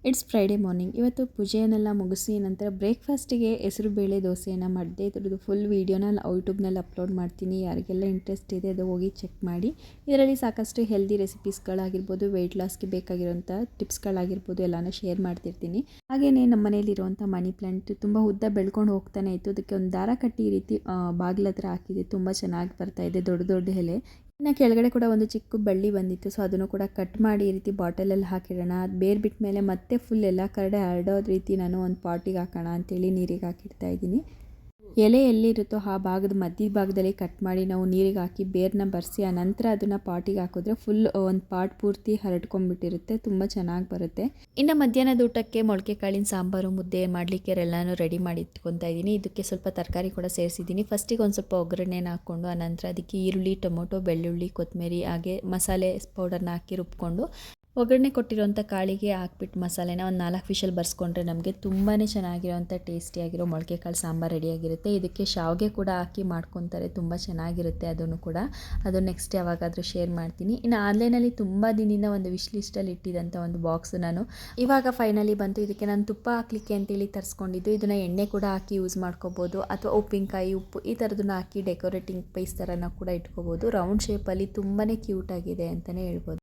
It's Friday morning. ಇವತ್ತು ಪೂಜೆಯನ್ನೆಲ್ಲ ಮುಗಿಸಿ ನಂತರ ಬ್ರೇಕ್ಫಾಸ್ಟಿಗೆ ಹೆಸರು ಬೇಳೆ ದೋಸೆಯನ್ನು ಮಾಡಿದೆ. ಇದ್ರದ್ದು ಫುಲ್ ವೀಡಿಯೋನ ಯೂಟ್ಯೂಬ್ನಲ್ಲಿ ಅಪ್ಲೋಡ್ ಮಾಡ್ತೀನಿ. ಯಾರಿಗೆಲ್ಲ ಇಂಟ್ರೆಸ್ಟ್ ಇದೆ ಅದು ಹೋಗಿ ಚೆಕ್ ಮಾಡಿ. ಇದರಲ್ಲಿ ಸಾಕಷ್ಟು ಹೆಲ್ದಿ ರೆಸಿಪೀಸ್ಗಳಾಗಿರ್ಬೋದು, ವೆಯ್ಟ್ ಲಾಸ್ಗೆ ಬೇಕಾಗಿರೋಂಥ ಟಿಪ್ಸ್ಗಳಾಗಿರ್ಬೋದು ಎಲ್ಲನೂ ಶೇರ್ ಮಾಡ್ತಿರ್ತೀನಿ. ಹಾಗೆಯೇ ನಮ್ಮ ಮನೇಲಿರುವಂಥ ಮನಿ ಪ್ಲ್ಯಾಂಟ್ ತುಂಬ ಉದ್ದ ಬೆಳ್ಕೊಂಡು ಹೋಗ್ತಾನೆ ಇತ್ತು. ಅದಕ್ಕೆ ಒಂದು ದಾರ ಕಟ್ಟಿ ಈ ರೀತಿ ಬಾಗಿಲ ಹತ್ರ ಹಾಕಿದೆ. ತುಂಬ ಚೆನ್ನಾಗಿ ಬರ್ತಾಯಿದೆ, ದೊಡ್ಡ ದೊಡ್ಡ ಎಲೆ. ಇನ್ನು ಕೆಳಗಡೆ ಕೂಡ ಒಂದು ಚಿಕ್ಕ ಬಳ್ಳಿ ಬಂದಿತ್ತು. ಸೊ ಅದನ್ನು ಕೂಡ ಕಟ್ ಮಾಡಿ ಈ ರೀತಿ ಬಾಟಲಲ್ಲಿ ಹಾಕಿಡೋಣ. ಅದು ಬೇರೆ ಬಿಟ್ಟ ಮೇಲೆ ಮತ್ತೆ ಫುಲ್ ಎಲ್ಲ ಕಡೆ ಹರಡೋದು ರೀತಿ ನಾನು ಒಂದು ಪಾಟಿಗೆ ಹಾಕೋಣ ಅಂತೇಳಿ ನೀರಿಗೆ ಹಾಕಿಡ್ತಾ ಇದ್ದೀನಿ. ಎಲೆ ಎಲ್ಲಿರುತ್ತೋ ಆ ಭಾಗದ ಮಧ್ಯ ಭಾಗದಲ್ಲಿ ಕಟ್ ಮಾಡಿ ನಾವು ನೀರಿಗೆ ಹಾಕಿ ಬೇರನ್ನ ಬರೆಸಿ ಆ ನಂತರ ಅದನ್ನು ಪಾಟಿಗೆ ಹಾಕಿದ್ರೆ ಫುಲ್ ಒಂದು ಪಾಟ್ ಪೂರ್ತಿ ಹರಡ್ಕೊಂಡ್ಬಿಟ್ಟಿರುತ್ತೆ. ತುಂಬ ಚೆನ್ನಾಗಿ ಬರುತ್ತೆ. ಇನ್ನು ಮಧ್ಯಾಹ್ನದ ಊಟಕ್ಕೆ ಮೊಳಕೆ ಕಾಳಿನ ಸಾಂಬಾರು, ಮುದ್ದೆ ಮಾಡಲಿಕ್ಕೆ ಎಲ್ಲನೂ ರೆಡಿ ಮಾಡಿ ಇಟ್ಕೊತಾ ಇದ್ದೀನಿ. ಇದಕ್ಕೆ ಸ್ವಲ್ಪ ತರಕಾರಿ ಕೂಡ ಸೇರಿಸಿದ್ದೀನಿ. ಫಸ್ಟಿಗೆ ಒಂದು ಸ್ವಲ್ಪ ಒಗ್ಗರಣೆನ ಹಾಕ್ಕೊಂಡು ಆನಂತರ ಅದಕ್ಕೆ ಈರುಳ್ಳಿ, ಟೊಮೊಟೊ, ಬೆಳ್ಳುಳ್ಳಿ, ಕೊತ್ತಂಬರಿ ಹಾಗೆ ಮಸಾಲೆ ಪೌಡರ್ನ ಹಾಕಿ ರುಬ್ಕೊಂಡು ಒಗ್ಗರಣೆ ಕೊಟ್ಟಿರೋಂಥ ಕಾಳಿಗೆ ಹಾಕ್ಬಿಟ್ಟು ಮಸಾಲೆನ ಒಂದು 4 ವಿಷಲ್ ಬರ್ಸ್ಕೊಂಡ್ರೆ ನಮಗೆ ತುಂಬಾ ಚೆನ್ನಾಗಿರೋಂಥ ಟೇಸ್ಟಿಯಾಗಿರೋ ಮೊಳಕೆ ಕಾಳು ಸಾಂಬಾರು ರೆಡಿಯಾಗಿರುತ್ತೆ. ಇದಕ್ಕೆ ಶಾವಿಗೆ ಕೂಡ ಹಾಕಿ ಮಾಡ್ಕೊತಾರೆ, ತುಂಬ ಚೆನ್ನಾಗಿರುತ್ತೆ. ಅದನ್ನು ಕೂಡ ಅದು ನೆಕ್ಸ್ಟ್ ಯಾವಾಗಾದರೂ ಶೇರ್ ಮಾಡ್ತೀನಿ. ಇನ್ನು ಆನ್ಲೈನಲ್ಲಿ ತುಂಬ ದಿನದಿಂದ ಒಂದು ವಿಶ್ ಲಿಸ್ಟಲ್ಲಿ ಇಟ್ಟಿದ್ದಂಥ ಒಂದು ಬಾಕ್ಸ್ ನಾನು ಇವಾಗ ಫೈನಲಿ ಬಂತು. ಇದಕ್ಕೆ ನಾನು ತುಪ್ಪ ಹಾಕಲಿಕ್ಕೆ ಅಂತೇಳಿ ತರಿಸ್ಕೊಂಡಿದ್ದು. ಇದನ್ನು ಎಣ್ಣೆ ಕೂಡ ಹಾಕಿ ಯೂಸ್ ಮಾಡ್ಕೋಬೋದು ಅಥವಾ ಉಪ್ಪಿನಕಾಯಿ, ಉಪ್ಪು ಈ ಥರದನ್ನ ಹಾಕಿ ಡೆಕೋರೇಟಿಂಗ್ ಪೀಸ್ ಥರನ ಕೂಡ ಇಟ್ಕೋಬೋದು. ರೌಂಡ್ ಶೇಪಲ್ಲಿ ತುಂಬಾ ಕ್ಯೂಟಾಗಿದೆ ಅಂತಲೇ ಹೇಳ್ಬೋದು.